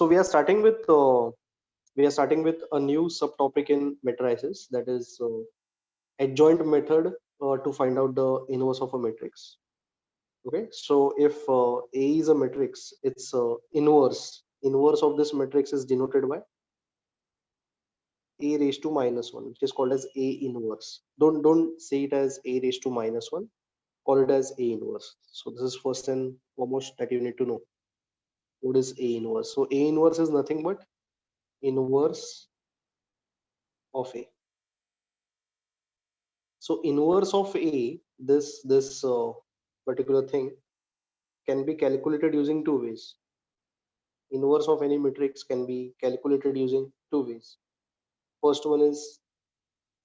So we are starting with a new subtopic in matrices, that is adjoint method to find out the inverse of a matrix. Okay, so if A is a matrix, its inverse of this matrix is denoted by A raised to minus 1, which is called as A inverse. Don't say it as A raised to minus 1, call it as A inverse. So this is first and foremost that you need to know. What is A inverse? So A inverse is nothing but inverse of A. So inverse of A, this particular thing can be calculated using two ways. Inverse of any matrix can be calculated using two ways. First one is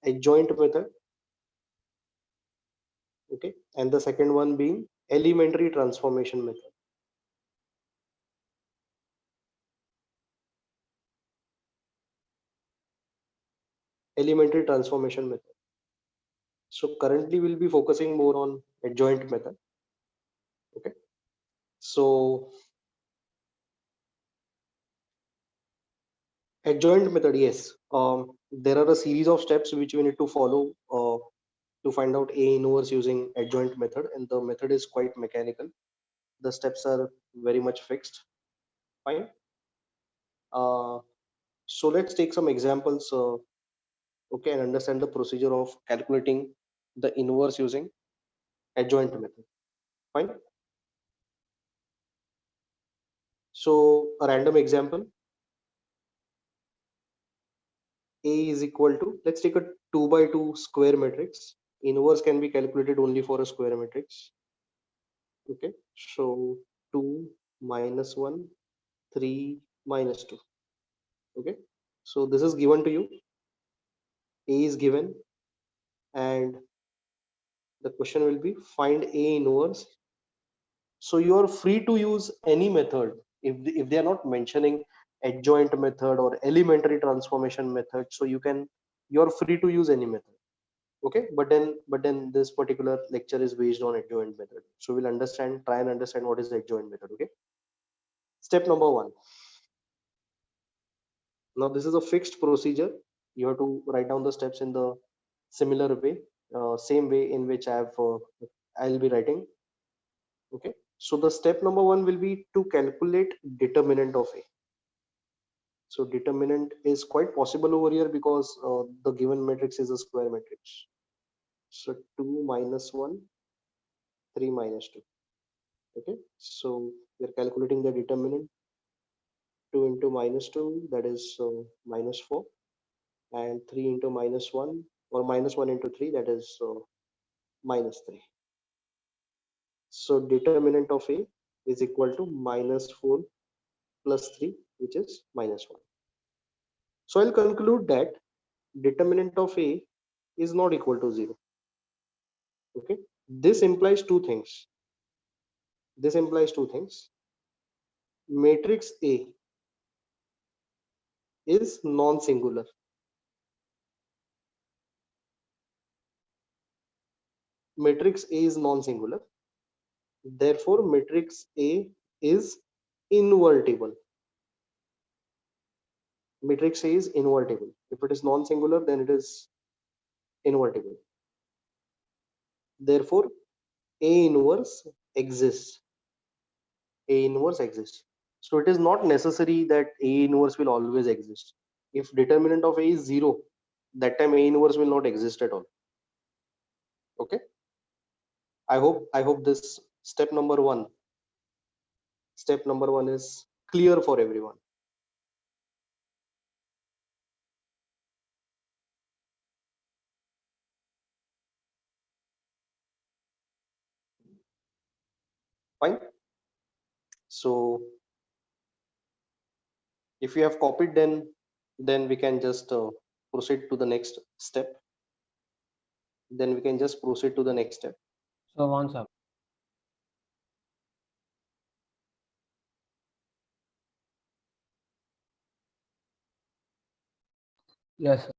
adjoint method, okay, and the second one being elementary transformation method. Elementary transformation method. So currently we'll be focusing more on adjoint method. Okay. So adjoint method, yes. There are a series of steps which we need to follow to find out A inverse using adjoint method, and the method is quite mechanical. The steps are very much fixed. Fine. Uh, so let's take some examples, okay, and understand the procedure of calculating the inverse using adjoint method. Fine. So a random example, A is equal to, let's take a 2 by 2 square matrix. Inverse can be calculated only for a square matrix. Okay, so 2 minus 1, 3 minus 2. Okay, so this is given to you. A is given, and the question will be find A inverse. So you are free to use any method if they are not mentioning adjoint method or elementary transformation method. So you are free to use any method. Okay, but then this particular lecture is based on adjoint method. So we'll try and understand what is the adjoint method. Okay, step number one. Now this is a fixed procedure. You have to write down the steps in the similar way, same way in which I'll be writing. Okay, so the step number one will be to calculate determinant of A. So determinant is quite possible over here because the given matrix is a square matrix. So 2 minus 1, 3 minus 2. Okay, so we are calculating the determinant. 2 into minus 2, that is minus 4, and 3 into minus 1, or minus 1 into 3, that is minus 3. So determinant of A is equal to minus 4 plus 3, which is minus 1. So I'll conclude that determinant of A is not equal to 0. Okay, this implies two things. Matrix A is non-singular. Matrix A is non-singular. Therefore, matrix A is invertible. Matrix A is invertible. If it is non-singular, then it is invertible. Therefore, A inverse exists. A inverse exists. So it is not necessary that A inverse will always exist. If determinant of A is 0, that time A inverse will not exist at all. Okay. I hope this step number one is clear for everyone. Fine. So if you have copied, then we can just proceed to the next step. So once up. Yes.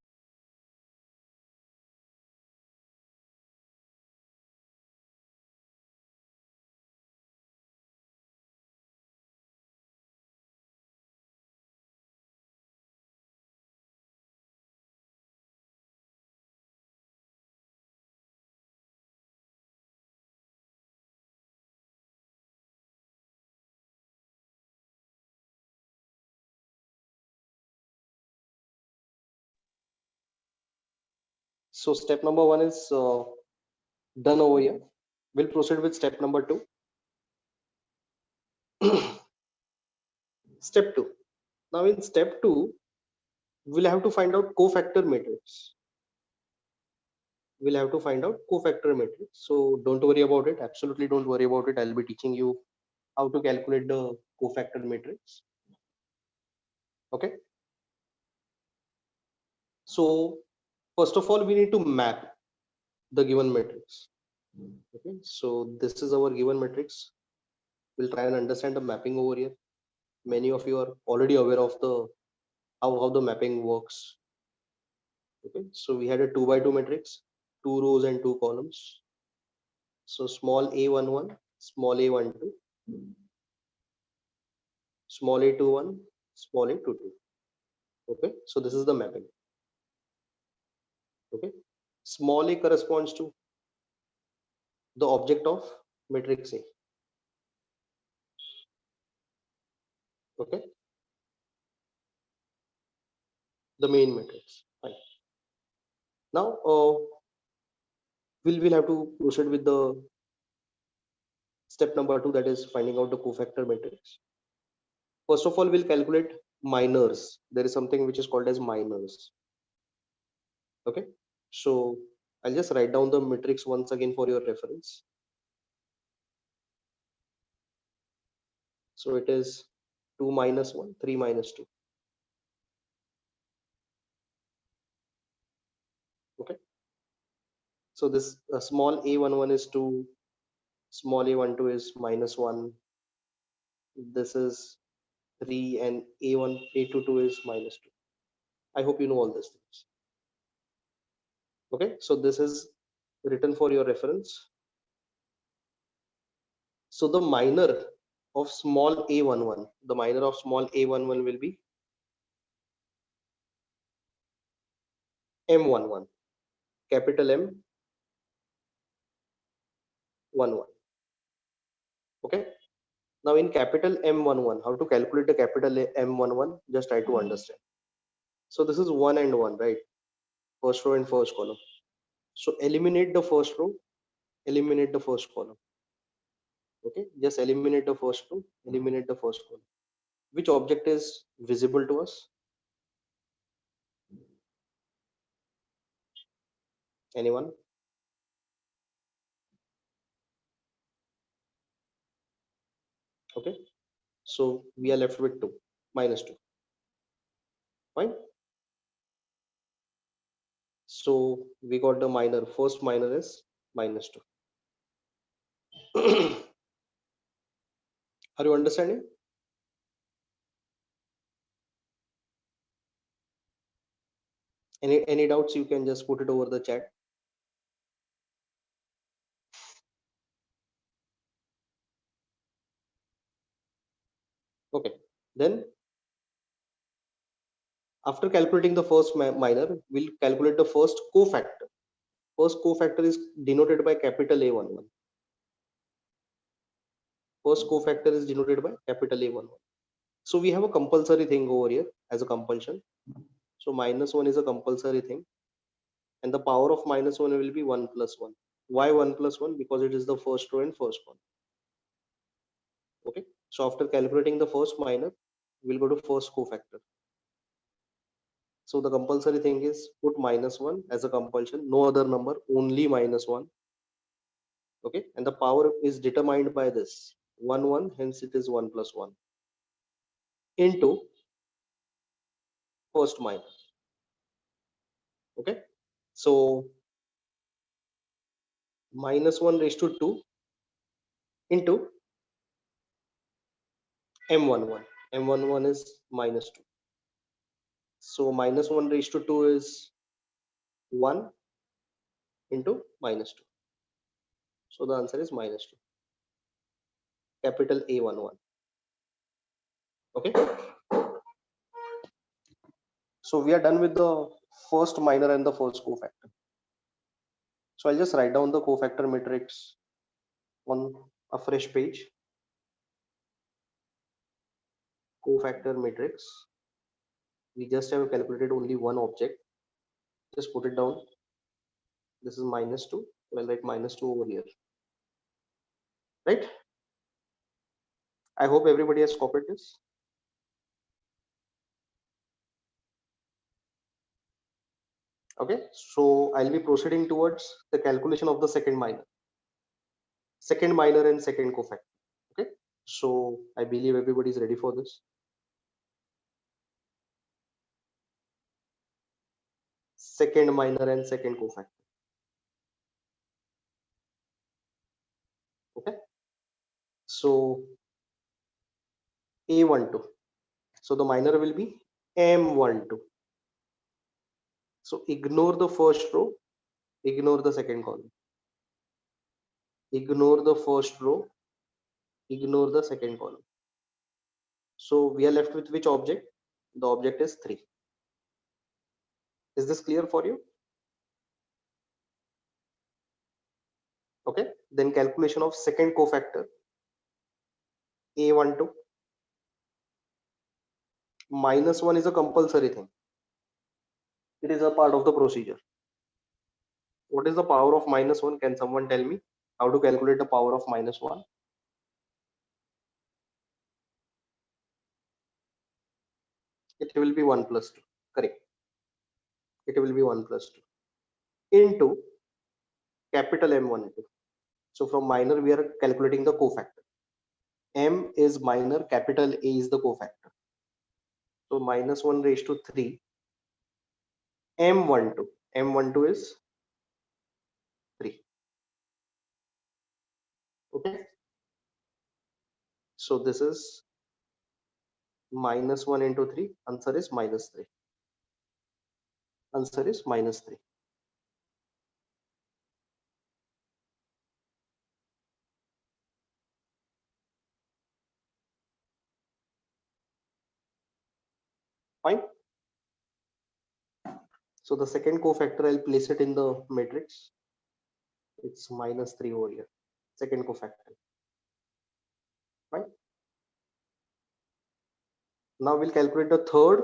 So step number one is done over here. We'll proceed with step number two. Step two. Now in step two, we'll have to find out cofactor matrix. We'll have to find out cofactor matrix. So don't worry about it. Absolutely don't worry about it. I'll be teaching you how to calculate the cofactor matrix. Okay. So first of all, we need to map the given matrix. Okay. So this is our given matrix. We'll try and understand the mapping over here. Many of you are already aware of the how the mapping works. Okay. So we had a 2 by 2 matrix, 2 rows and 2 columns. So small a11, small a12, small a21, small a22. Okay. So this is the mapping. Okay. Small a corresponds to the object of matrix A. Okay. The main matrix. Fine. Now we'll have to proceed with the step number two, that is finding out the cofactor matrix. First of all, we'll calculate minors. There is something which is called as minors. Okay. So I'll just write down the matrix once again for your reference. So it is 2 minus 1, 3 minus 2. Okay. So this small a11 is 2, small a12 is minus 1. This is 3 and a22 is minus 2. I hope you know all these things. Okay. So this is written for your reference. So the minor of small a11, the minor of small a11 will be M11, capital M11. Okay. Now in capital M11, how to calculate the capital M11? Just try to understand. So this is 1 and 1, right? First row and first column. So eliminate the first row, eliminate the first column. Okay. Just eliminate the first row, eliminate the first column. Which object is visible to us? Anyone? Okay. So we are left with 2, minus 2. Fine. So we got the minor. First minor is minus 2. Are you understanding? Any doubts? You can just put it over the chat. Okay. Then after calculating the first minor, we'll calculate the first cofactor. First cofactor is denoted by capital A11. First cofactor is denoted by capital A11. So we have a compulsory thing over here as a compulsion. So minus 1 is a compulsory thing. And the power of minus 1 will be 1 plus 1. Why 1 plus 1? Because it is the first row and first column. Okay. So after calculating the first minor, we'll go to first cofactor. So the compulsory thing is put minus 1 as a compulsion, no other number, only minus 1. Okay. And the power is determined by this 1, 1, hence it is 1 plus 1 into first minor. Okay. So minus 1 raised to 2 into M11. M11 is minus 2. So minus 1 raised to 2 is 1 into minus 2. So the answer is minus 2. Capital A11. Okay. So we are done with the first minor and the first cofactor. So I'll just write down the cofactor matrix on a fresh page. Cofactor matrix. We just have calculated only one object. Just put it down. This is -2. So I'll write -2 over here. Right? I hope everybody has copied this. Okay, so I'll be proceeding towards the calculation of the second minor and second cofactor. Okay, so I believe everybody is ready for this. Second minor and second cofactor. Okay, so A12. So the minor will be M12. So ignore the first row, ignore the second column. Ignore the first row, ignore the second column. So we are left with which object? The object is 3. Is this clear for you? Okay, then calculation of second cofactor A12. -1 is a compulsory thing. It is a part of the procedure. What is the power of -1? Can someone tell me how to calculate the power of -1? It will be 1 plus 2. Correct. It will be 1 plus 2 into capital M12. So from minor, we are calculating the cofactor. M is minor, capital A is the cofactor. So -1 raised to 3, M12. M12 is 3. Okay. So this is -1 into 3. Answer is -3. Answer is -3. Fine. So the second cofactor, I'll place it in the matrix. It's -3 over here. Second cofactor. Fine. Now we'll calculate the third.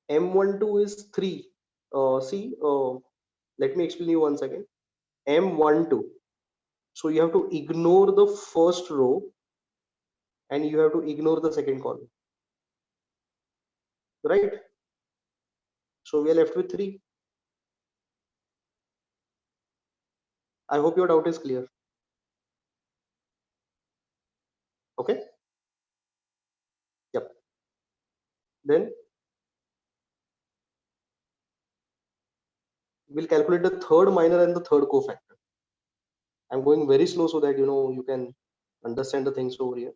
M12 is 3. See, let me explain you once again. M12. So you have to ignore the first row and you have to ignore the second column. Right? So we are left with 3. I hope your doubt is clear. Okay. Yep. Then we'll calculate the third minor and the third cofactor. I'm going very slow so that you can understand the things over here.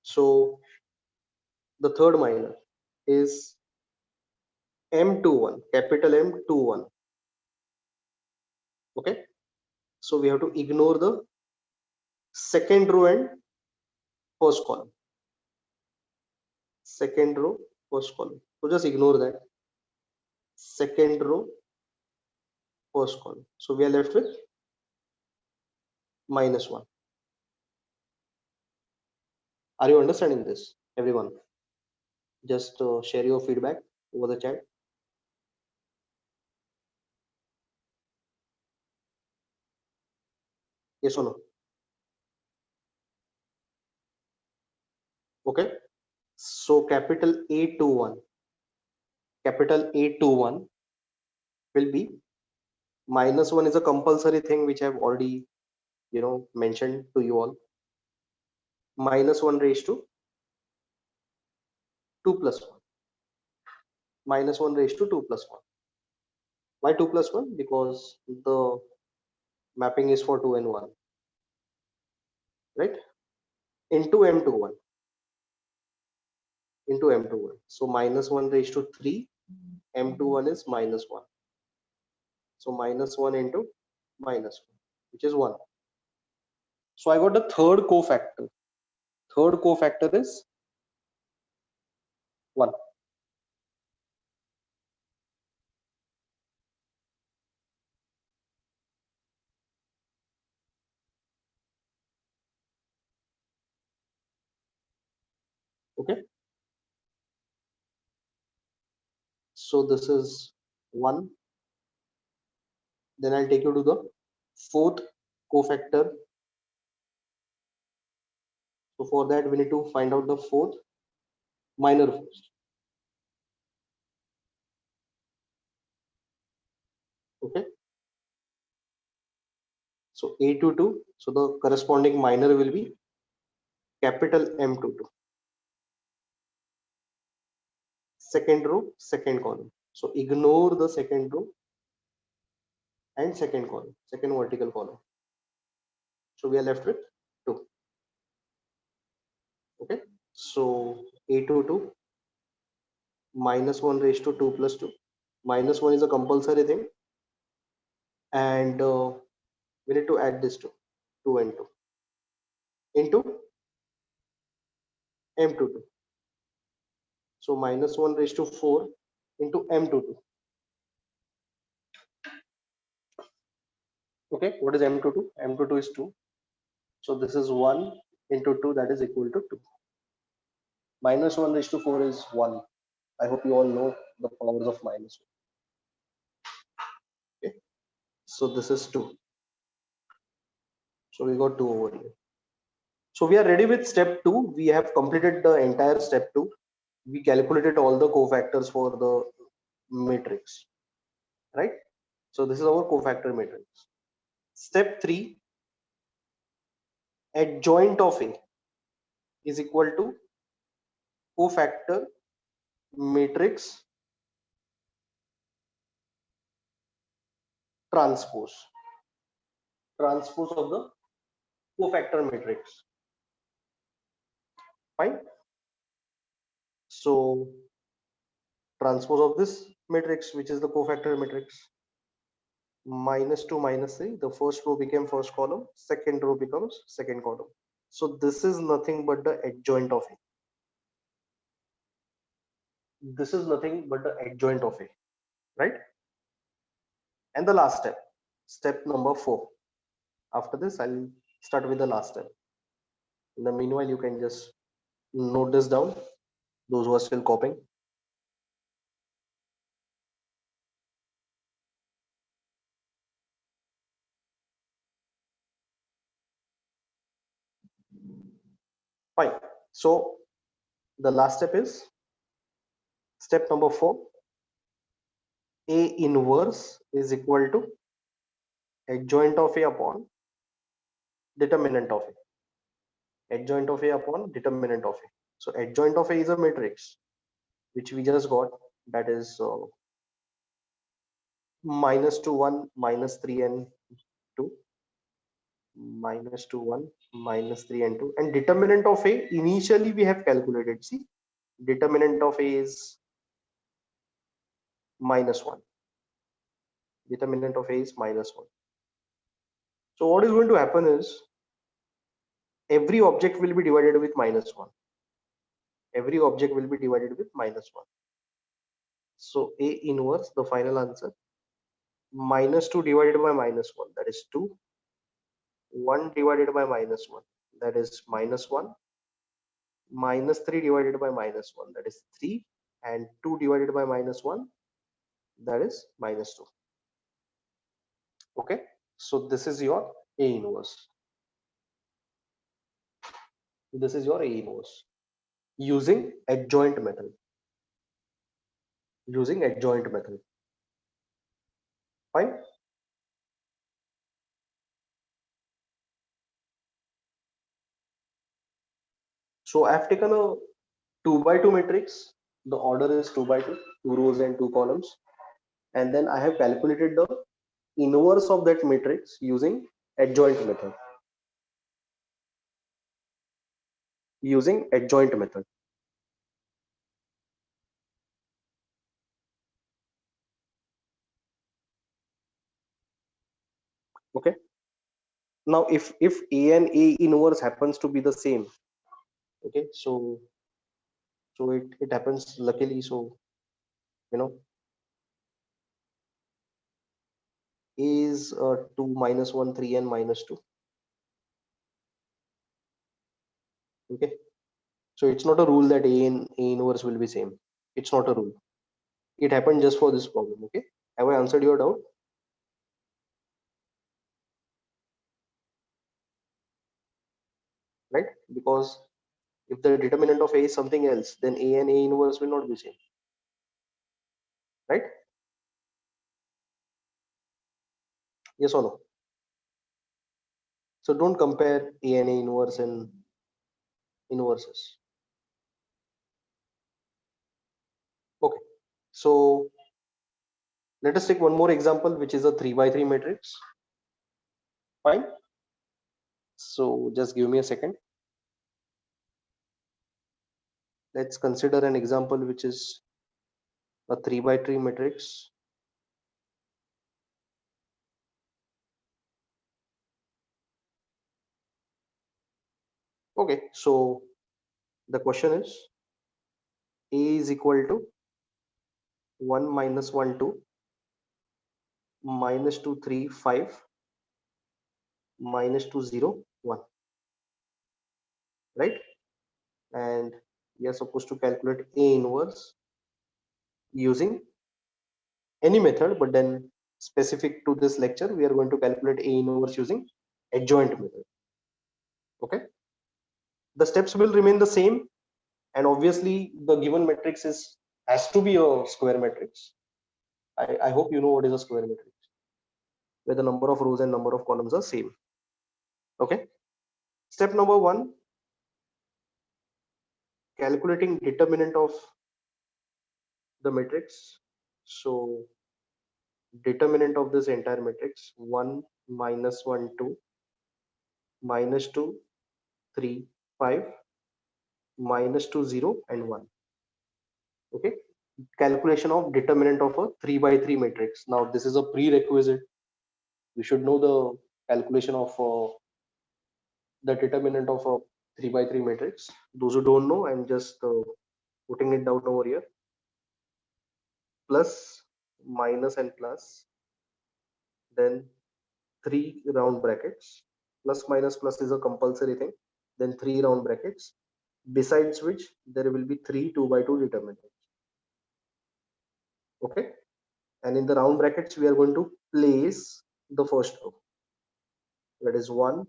So the third minor is M21, capital M21. Okay. So we have to ignore the second row and first column. Second row, first column. So just ignore that. Second row, first column. So we are left with -1. Are you understanding this, everyone? Just share your feedback over the chat. Yes or no? Okay. So capital A21 will be -1 is a compulsory thing which I've already mentioned to you all. -1 raised to 2 plus 1. -1 raised to 2 plus 1. Why 2 plus 1? Because the mapping is for 2 and 1, right? Into M21. Into M21. So -1 raised to 3. M21 is -1. So -1 into -1, which is 1. So I got the third cofactor. Third cofactor is 1. Okay, so this is 1. Then I'll take you to the fourth cofactor. So for that, we need to find out the fourth minor first. Okay, so A22. So the corresponding minor will be capital M22. Second row, second column. So ignore the second row and second column, second vertical column. So we are left with 2. Okay, so A22 minus 1 raised to 2 plus 2. Minus 1 is a compulsory thing, and we need to add this 2 and 2 into M22. So minus 1 raised to 4 into M22. Okay, what is M22? M22 is 2. So this is 1 into 2, that is equal to 2. Minus 1 raised to 4 is 1. I hope you all know the powers of minus 1. Okay, so this is 2. So we got 2 over here. So we are ready with step 2. We have completed the entire step 2. We calculated all the cofactors for the matrix, right? So this is our cofactor matrix. Step 3, adjoint of A is equal to cofactor matrix transpose. Transpose of the cofactor matrix. Fine. So transpose of this matrix, which is the cofactor matrix, minus 2 minus 3, the first row became first column, second row becomes second column. So this is nothing but the adjoint of A. This is nothing but the adjoint of A, right? And the last step, step number 4. After this, I'll start with the last step. In the meanwhile, you can just note this down, those who are still copying. Fine. So the last step is step number 4. A inverse is equal to adjoint of A upon determinant of A. Adjoint of A upon determinant of A. So adjoint of A is a matrix which we just got, that is minus 2 1 minus 3 and 2, minus 2 1 minus 3 and 2, and determinant of A initially we have calculated. See, determinant of A is minus 1. Determinant of A is minus 1. So what is going to happen is every object will be divided with minus 1. Every object will be divided with minus 1. So A inverse, the final answer, minus 2 divided by minus 1, that is 2. 1 divided by minus 1, that is minus 1. Minus 3 divided by minus 1, that is 3. And 2 divided by minus 1, that is minus 2. Okay, so this is your A inverse. This is your A inverse using adjoint method. Using adjoint method. Fine. So I have taken a 2 by 2 matrix. The order is 2 by 2, 2 rows and 2 columns. And then I have calculated the inverse of that matrix using adjoint method. Using adjoint method. Okay. Now if A and A inverse happens to be the same, okay, so it happens luckily. So you know A is 2 minus 1 3 and minus 2. Okay, So it's not a rule that A and A inverse will be same. It's not a rule. It happened just for this problem. Okay. Have I answered your doubt? Right? Because if the determinant of A is something else, then A and A inverse will not be same. Right? Yes or no? So don't compare A and A inverse and inverses. Okay. So let us take one more example, which is a 3 by 3 matrix. Fine. So just give me a second. Let's consider an example which is a 3 by 3 matrix. Okay. So the question is A is equal to 1 minus 1 2 minus 2 3 5 minus 2 0 1, right? And we are supposed to calculate A inverse using any method, but then specific to this lecture, we are going to calculate A inverse using adjoint method. Okay. The steps will remain the same, and obviously the given matrix is has to be a square matrix. I hope you know what is a square matrix, where the number of rows and number of columns are same. Okay. Step number one, calculating determinant of the matrix. So determinant of this entire matrix, 1 minus 1 2 minus 2 3 5 minus 2 0 and 1. Okay. Calculation of determinant of a 3 by 3 matrix. Now this is a prerequisite. You should know the calculation of the determinant of a 3 by 3 matrix. Those who don't know, I'm just putting it down over here. Plus, minus and plus, then 3 round brackets. Plus minus plus is a compulsory thing. Then 3 round brackets, besides which there will be 3 2 by 2 determinants. Okay. And in the round brackets, we are going to place the first row. That is 1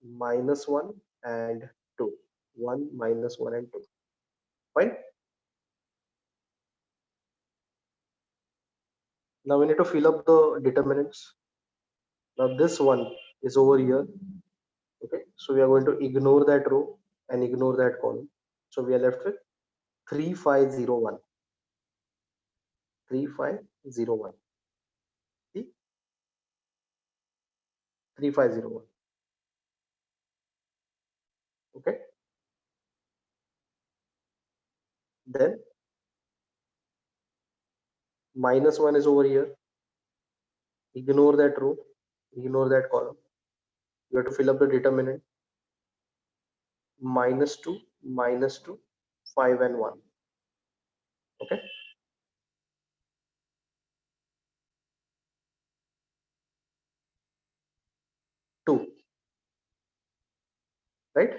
minus 1 and 2. 1 minus 1 and 2. Fine. Now we need to fill up the determinants. Now this one is over here. Okay. So we are going to ignore that row and ignore that column. So we are left with 3501. 3501. See? 3501. Okay. Then minus 1 is over here. Ignore that row. Ignore that column. You have to fill up the determinant. Minus 2, minus 2, 5 and 1. Okay. 2. Right.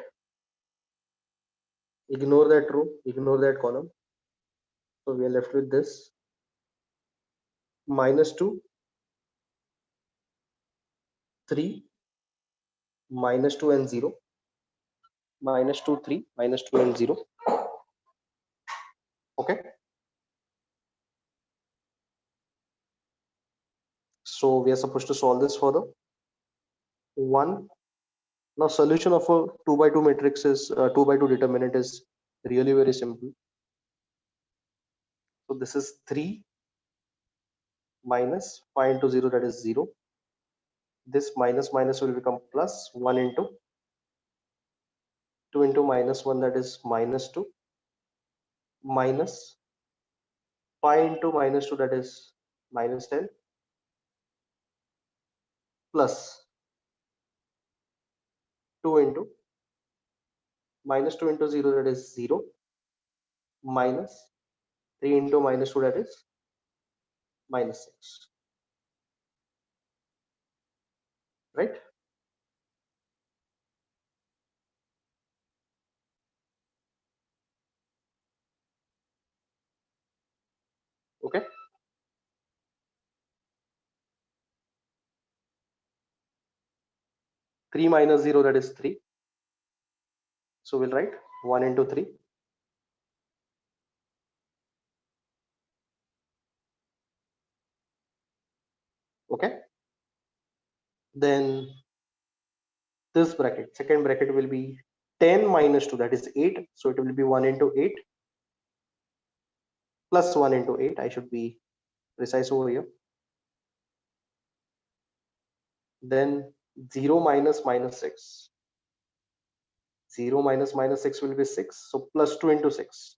Ignore that row. Ignore that column. So we are left with this. Minus 2, 3, minus 2 and 0. Minus 2, 3, minus 2 and 0. Okay. So we are supposed to solve this further. 1. Now solution of a 2 by 2 matrix is 2 by 2 determinant is really very simple. So this is 3 minus 5 into 0, that is 0. This minus minus will become plus 1 into 2 into minus 1, that is minus 2, minus 5 into minus 2, that is minus 10, plus 2 into minus 2 into 0, that is 0, minus 3 into minus 2, that is minus 6. Right. 3 minus 0, that is 3. So we'll write 1 into 3. Okay. Then this bracket, second bracket will be 10 minus 2, that is 8. So it will be 1 into 8 plus 1 into 8. I should be precise over here. Then 0 minus minus 6. 0 minus minus 6 will be 6. So plus 2 into 6.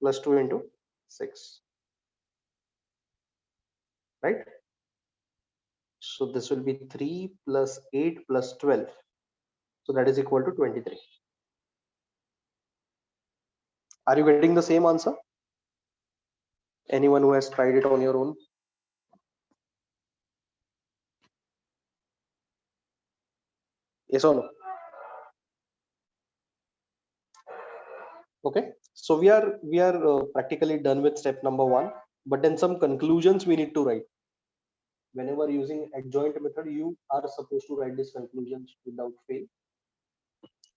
Plus 2 into 6. Right? So this will be 3 plus 8 plus 12. So that is equal to 23. Are you getting the same answer? Anyone who has tried it on your own? Yes or no? Okay. So we are practically done with step number 1. But then some conclusions we need to write. Whenever using adjoint method, you are supposed to write these conclusions without fail.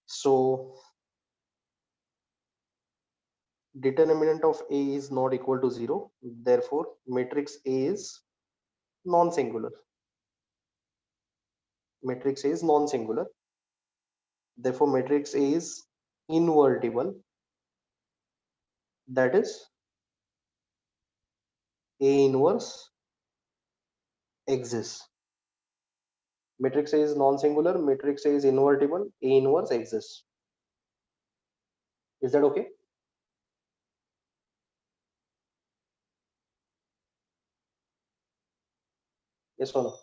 So determinant of A is not equal to 0. Therefore, matrix A is non-singular. Matrix A is non-singular. Therefore, matrix A is invertible. That is A inverse exists. Matrix A is non-singular. Matrix A is invertible. A inverse exists. Is that okay? Yes or no?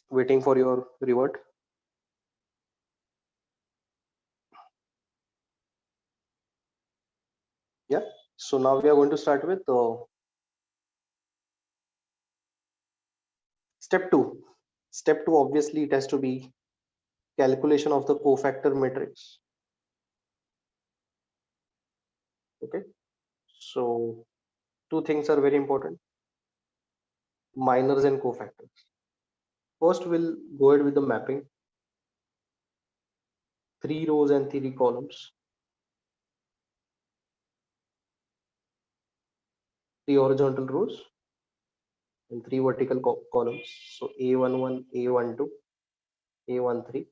Waiting for your revert. Yeah. So now we are going to start with step 2. Step 2, obviously, it has to be calculation of the cofactor matrix. Okay. So two things are very important: minors and cofactors. First, we'll go ahead with the mapping. 3 rows and 3 columns. 3 horizontal rows and 3 vertical columns. So A11, A12, A13,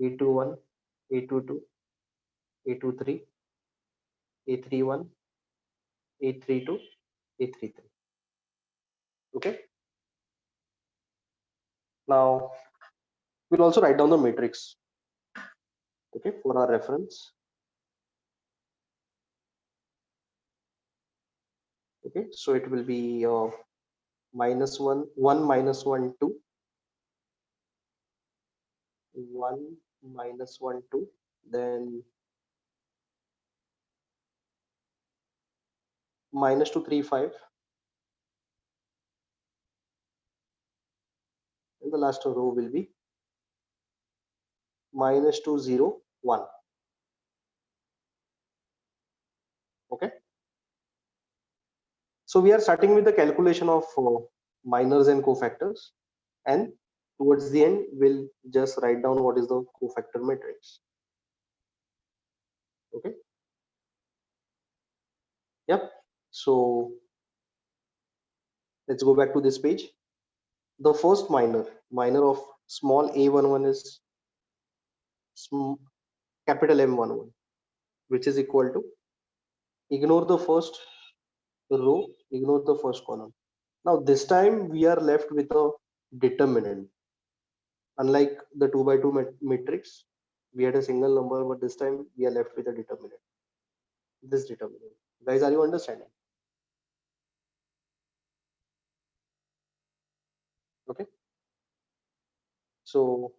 A21, A22, A23, A31, A32, A33. Okay. Now we'll also write down the matrix. Okay, for our reference. Okay, so it will be minus 1, 1 minus 1, 2, 1 minus 1, 2, then minus 2, 3, 5, and the last row will be minus 2, 0, 1. Okay, so we are starting with the calculation of minors and cofactors, and towards the end we'll just write down what is the cofactor matrix. Okay, yep. So let's go back to this page. The first minor of small a11 is capital M11, which is equal to, ignore the first row, ignore the first column. Now this time we are left with a determinant. Unlike the 2 by 2 matrix, we had a single number, but this time we are left with a determinant. This determinant. Guys, are you understanding? Okay. So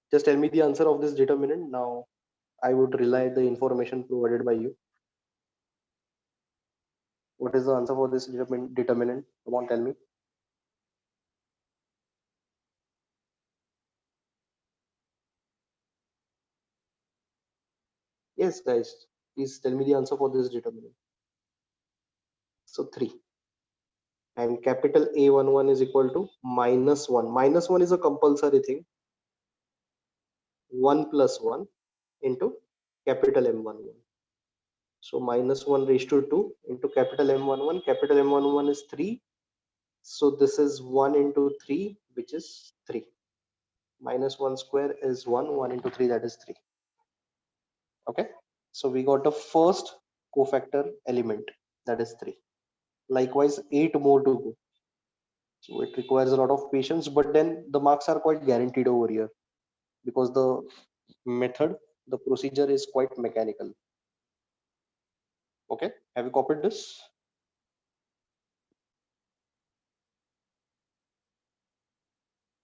just tell me the answer of this determinant. Now I would rely the information provided by you. What is the answer for this determinant? Come on, tell me. Yes, guys, please tell me the answer for this determinant. So 3. And capital A11 is equal to -1. -1 is a compulsory thing. 1 plus 1 into capital M11. So -1 raised to 2 into capital M11. Capital M11 is 3. So this is 1 into 3, which is 3. -1 square is 1. 1 into 3, that is 3. Okay. So we got the first cofactor element, that is 3. Likewise, 8 more to go. So it requires a lot of patience, but then the marks are quite guaranteed over here because the method, the procedure is quite mechanical. Okay. Have you copied this?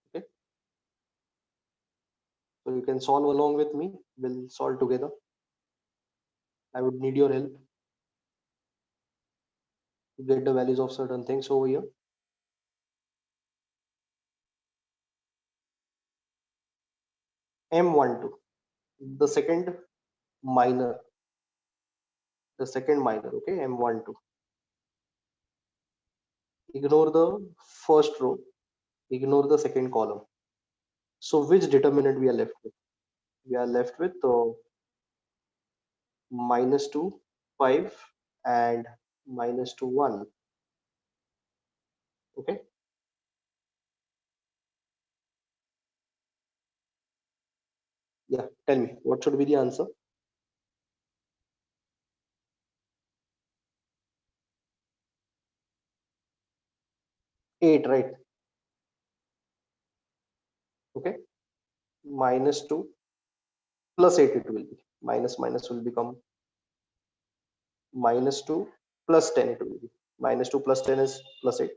Okay. So you can solve along with me. We'll solve together. I would need your help to get the values of certain things over here. M12, the second minor, okay, M12. Ignore the first row, ignore the second column. So which determinant we are left with? We are left with -2, 5 and -2, 1. Okay. Yeah, tell me, what should be the answer? 8, right? Okay. -2 plus 8 it will be. Minus minus will become -2 plus 10 it will be. -2 plus 10 is plus 8.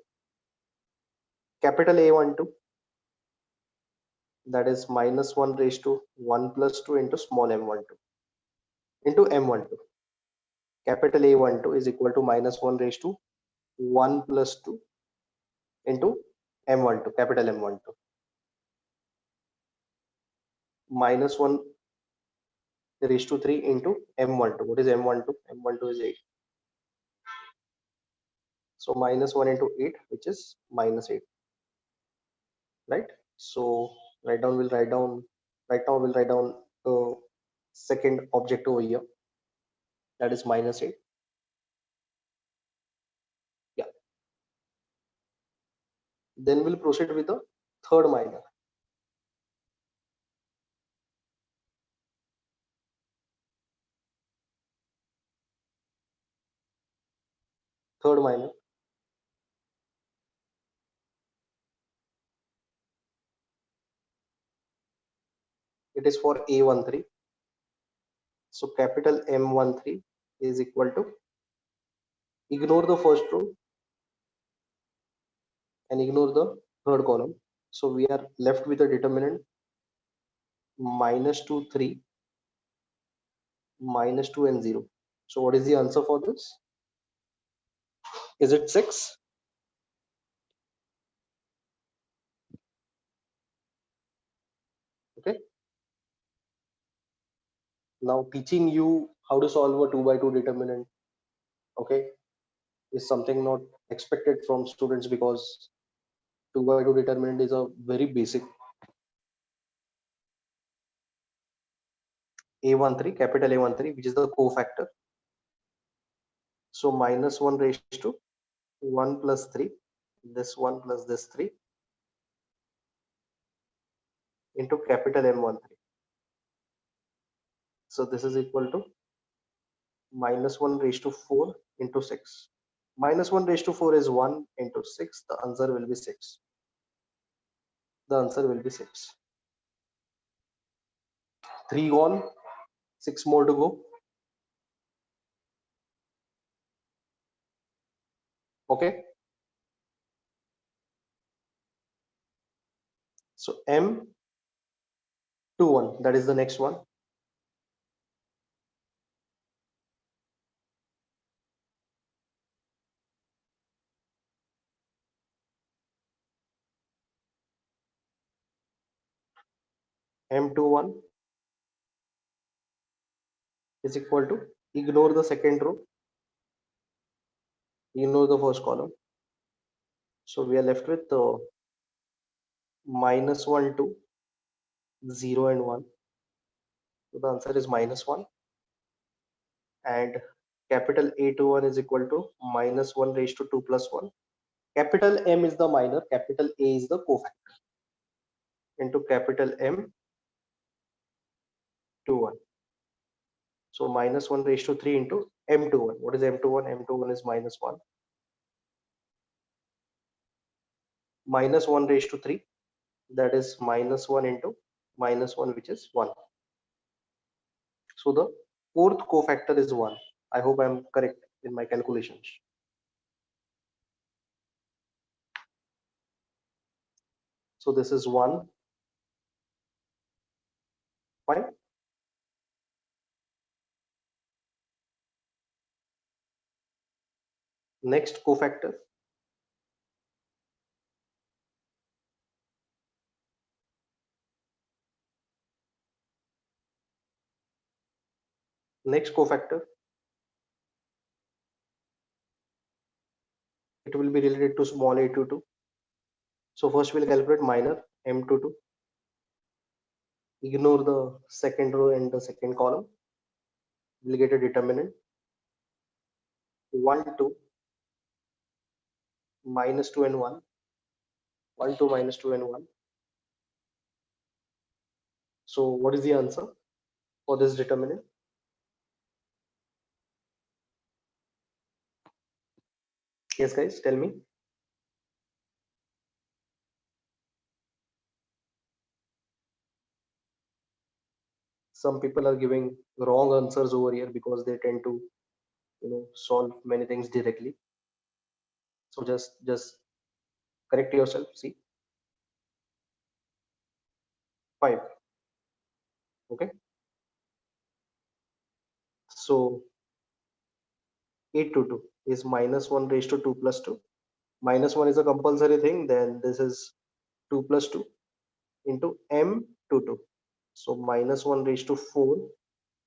Capital A12, that is -1 raised to 1 plus 2 into small m12 into m12. Capital A12 is equal to -1 raised to 1 plus 2 into m12, capital M12. -1 raised to 3 into m12. What is m12? M12 is 8. So -1 into 8, which is -8, right? So write down, right now we'll write down the second object over here, that is -8. Yeah. Then we'll proceed with the third minor. Third minor. It is for A13. So capital M13 is equal to, ignore the first row and ignore the third column. So we are left with a determinant -2, 3, -2 and 0. So what is the answer for this? Is it 6? Okay. Now teaching you how to solve a 2 by 2 determinant, okay, is something not expected from students because 2 by 2 determinant is a very basic. A13, capital A13, which is the cofactor. So -1 raised to 1 plus 3, this 1 plus this 3 into capital M13. So this is equal to -1 raised to 4 into 6. -1 raised to 4 is 1 into 6. The answer will be 6. The answer will be 6. 3 gone, 6 more to go. Okay. So M21, that is the next one. M21 is equal to, ignore the second row, ignore the first column. So we are left with minus 1, 2, 0 and 1. So the answer is minus 1. And capital A21 is equal to minus 1 raised to 2 plus 1. Capital M is the minor, capital A is the cofactor, into capital M 21. So minus 1 raised to 3 into M21. What is M21? M21 is minus 1. Minus 1 raised to 3, that is minus 1 into minus 1, which is 1. So the fourth cofactor is 1. I hope I'm correct in my calculations. So this is 1. Fine. Next cofactor. Next cofactor. It will be related to small a22. So first we'll calculate minor M22. Ignore the second row and the second column. We'll get a determinant 1, 2, minus 2 and 1. 1, 2, minus 2 and 1. So what is the answer for this determinant? Yes, guys, tell me. Some people are giving wrong answers over here because they tend to, solve many things directly. So just correct yourself. See, 5. Okay. So 822 is minus 1 raised to 2 plus 2. Minus 1 is a compulsory thing. Then this is 2 plus 2 into M22. So minus 1 raised to 4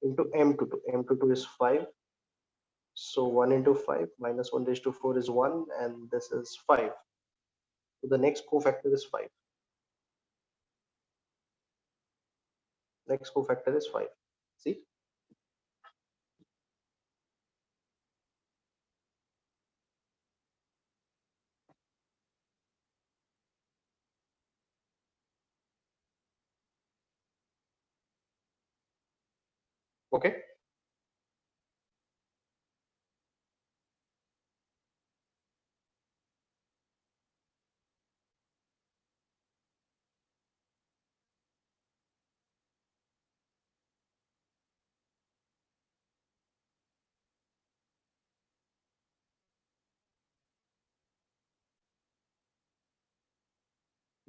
into M22. M22 is 5. So 1 into 5 minus 1 raised to 4 is 1, and this is 5. So the next cofactor is 5. Next cofactor is 5. See? Okay.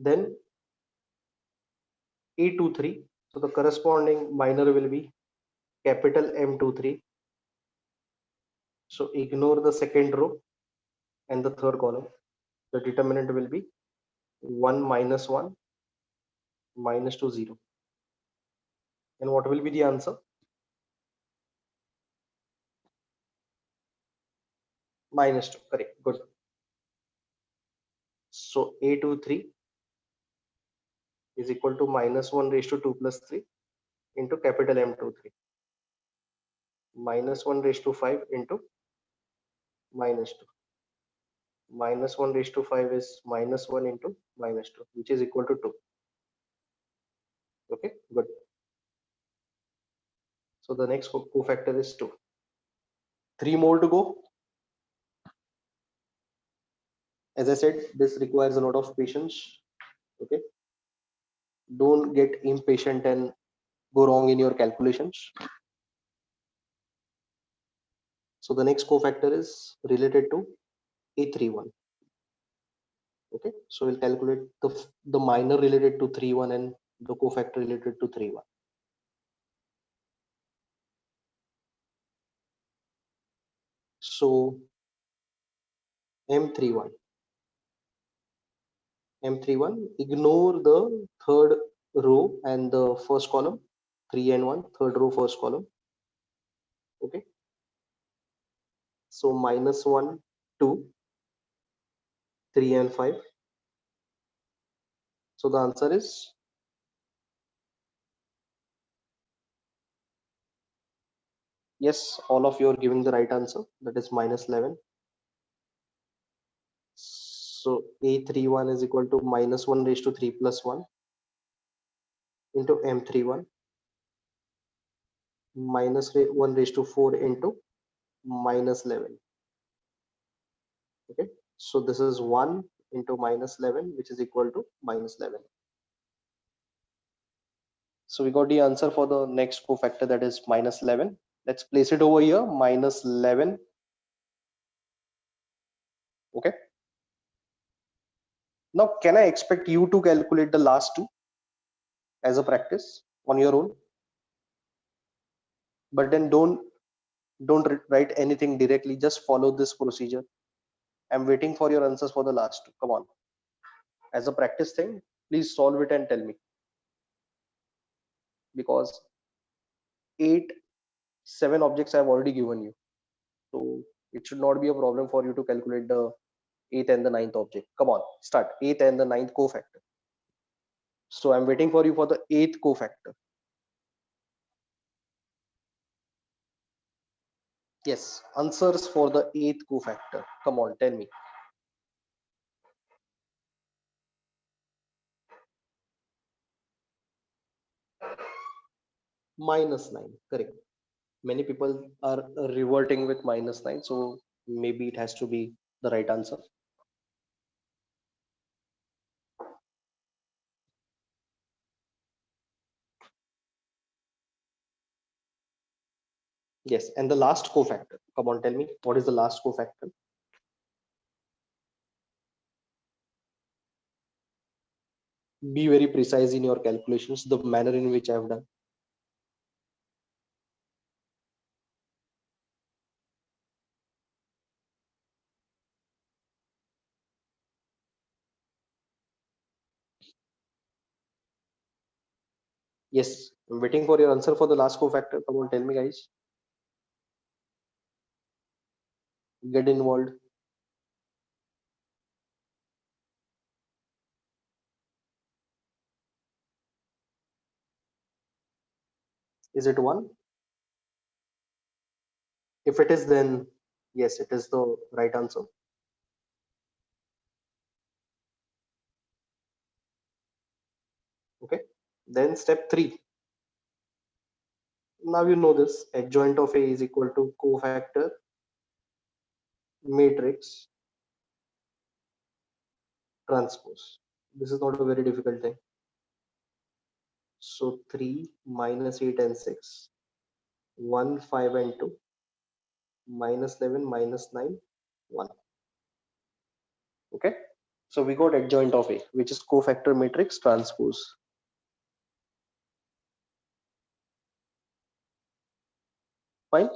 Then A23. So the corresponding minor will be capital M23. So ignore the second row and the third column. The determinant will be 1 minus 1 minus 2 0. And what will be the answer? Minus 2. Correct. Good. So A23 is equal to minus 1 raised to 2 plus 3 into capital M23. Minus 1 raised to 5 into minus 2. Minus 1 raised to 5 is minus 1 into minus 2, which is equal to 2. Okay, good. So the next cofactor is 2. 3 more to go. As I said, this requires a lot of patience. Okay, don't get impatient and go wrong in your calculations. So the next cofactor is related to A31. Okay, so we'll calculate the minor related to 31 and the cofactor related to 31. So M31, ignore the third row and the first column, 3 and 1, third row, first column. Okay, so -1, 2, 3 and 5. So the answer is, yes, all of you are giving the right answer. That is -11. So A31 is equal to -1 raised to 3 plus 1 into M31 -1 raised to 4 into -11. Okay, so this is 1 into -11, which is equal to -11. So we got the answer for the next cofactor, that is -11. Let's place it over here, -11. Okay, now can I expect you to calculate the last two as a practice on your own? But then don't write anything directly, just follow this procedure. I'm waiting for your answers for the last two. Come on, as a practice thing, please solve it and tell me, because 8 7 objects I've already given you, so it should not be a problem for you to calculate the eighth and the ninth object. Come on, start. Eighth and the ninth cofactor. So I'm waiting for you for the eighth cofactor. Yes, answers for the eighth cofactor. Come on, tell me. -9, correct. Many people are reverting with -9, so maybe it has to be the right answer. Yes, and the last cofactor. Come on, tell me, what is the last cofactor? Be very precise in your calculations, the manner in which I have done. Yes, I'm waiting for your answer for the last cofactor. Come on, tell me, guys. Get involved. Is it 1? If it is, then yes, it is the right answer. Okay. Then step 3. Now you know this. Adjoint of A is equal to cofactor matrix transpose. This is not a very difficult thing. So 3 -8 and 6, 1 5 and 2, -11 -9 1. Okay, so we got adjoint of A, which is cofactor matrix transpose. Fine.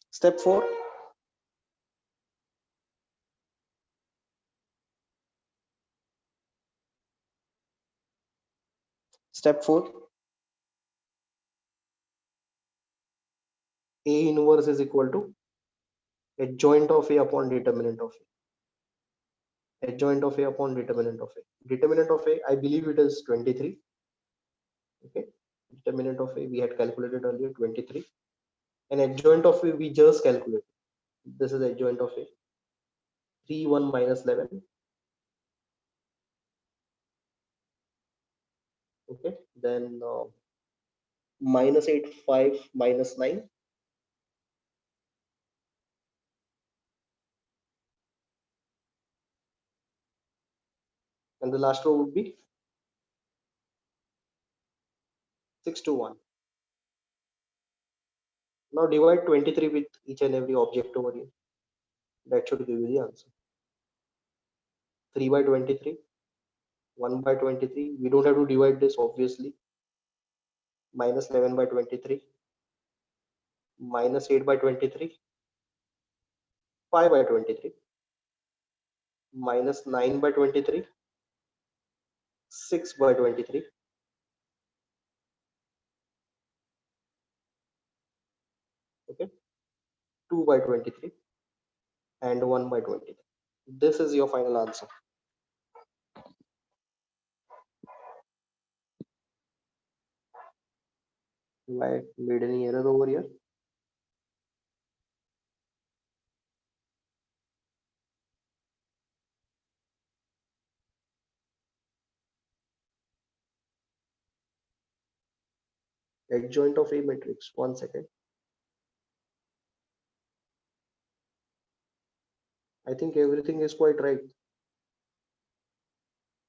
Step 4. Step 4. A inverse is equal to adjoint of A upon determinant of A. Adjoint of A upon determinant of A. Determinant of A, I believe it is 23. Okay. Determinant of A we had calculated earlier, 23. And adjoint of A we just calculated. This is adjoint of A. 3 1 minus 11. Okay. Then -8 5 -9. And the last row would be 6 to 1. Now divide 23 with each and every object over here. That should give you the answer. 3 by 23, 1 by 23. We don't have to divide this, obviously. -11 by 23, -8 by 23, 5 by 23, -9 by 23, 6 by 23, 2 by 23 and 1 by 23. This is your final answer. Have I made any error over here? Adjoint of A matrix. 1 second. I think everything is quite right.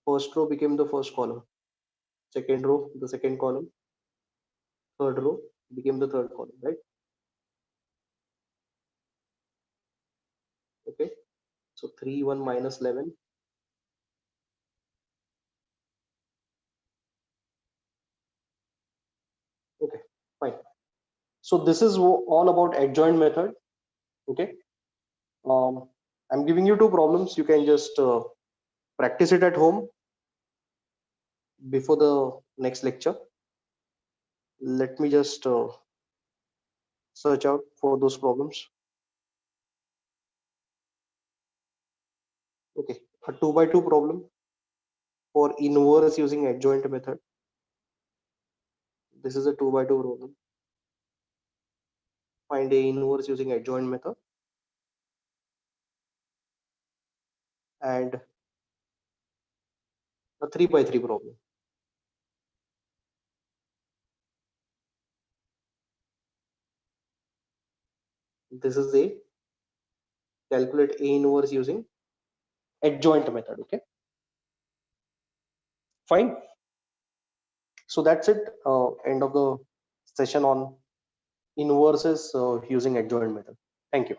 First row became the first column. Second row, the second column. Third row became the third column, right? Okay. So 3, 1 minus 11. Okay, fine. So this is all about adjoint method. Okay. Um, I'm giving you two problems. You can just practice it at home before the next lecture. Let me just search out for those problems. Okay, a 2 by 2 problem for inverse using adjoint method. This is a 2 by 2 problem. Find a inverse using adjoint method. And a 3 by 3 problem. This is a calculate A inverse using adjoint method. Okay, fine. So that's it. End of the session on inverses using adjoint method. Thank you.